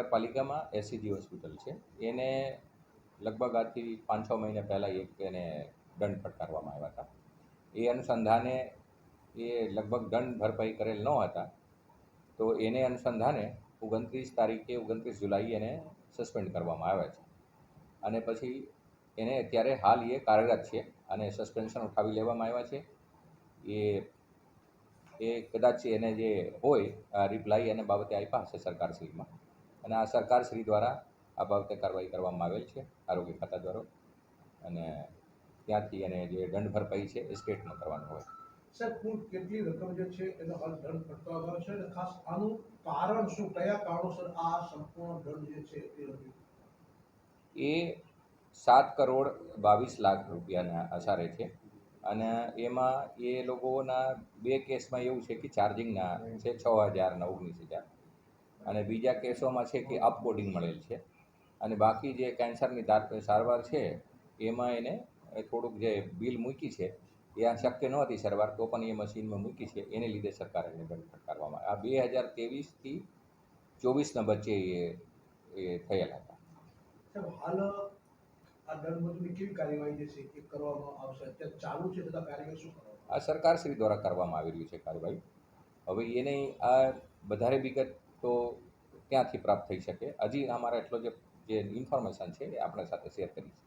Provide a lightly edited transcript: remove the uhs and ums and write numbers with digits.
નગરપાલિકામાં SCG hospital છે, એને લગભગ આજથી 5-6 મહિના પહેલાં એને દંડ ફટકારવામાં આવ્યા હતા. એ અનુસંધાને એ લગભગ દંડ ભરપાઈ કરેલ ન હતા, તો એને અનુસંધાને 29 જુલાઈ એને સસ્પેન્ડ કરવામાં આવ્યા છે. અને પછી એને અત્યારે હાલ એ કાર્યરત છે અને સસ્પેન્શન ઉઠાવી લેવામાં આવ્યા છે. એ કદાચ એને જે હોય રિપ્લાય એને બાબતે આપ્યા હશે સરકારશ્રીમાં, અને આ સરકારશ્રી દ્વારા આ બાબતે કાર્યવાહી કરવામાં આવેલ છે આરોગ્ય ખાતા દ્વારા, અને ત્યાંથી એને જે દંડ ભરપાઈ છે એ સ્ટેટમાં કરવાનું હોય. સર, કુલ કેટલી રકમ જે છે એનો હાલ દંડ ફટકારવામાં આવે છે, અને ખાસ આનું કારણ શું, કયા કારણોસર આ સંપૂર્ણ દંડ જે છે એ રજૂ? એ 7,22,00,000 રૂપિયાના આસારે છે, અને એમાં એ લોકોના 2 કેસમાં એવું છે કે ચાર્જિંગના છે 6,000 અને 19,000, અને બીજા કેસોમાં છે કે અપકોડિંગ મળેલ છે. અને બાકી જે કેન્સરની સારવાર છે એમાં એને થોડુંક જે બિલ મૂકી છે એ આ શક્ય નહોતી સારવાર, તો પણ એ મશીનમાં મૂકી છે, એને લીધે સરકારે એને દંડ ફટકારવામાં આ 2023થી 24ના વચ્ચે એ થયેલા હતા. સાહેબ, હાલ આ દંડ મંજૂરી કેવી કાર્યવાહી જે છે એ કરવામાં આવશે? અત્યારે ચાલુ છે, છતાં કાર્યવાહી શું કરવામાં? આ સરકારશ્રી દ્વારા કરવામાં આવી રહ્યું છે કાર્યવાહી. હવે એને આ વધારે વિગત તો ક્યાંથી પ્રાપ્ત થઈ શકે, હજી અમારા એટલો જે ઇન્ફોર્મેશન છે એ આપણા સાથે શેર કરીશ.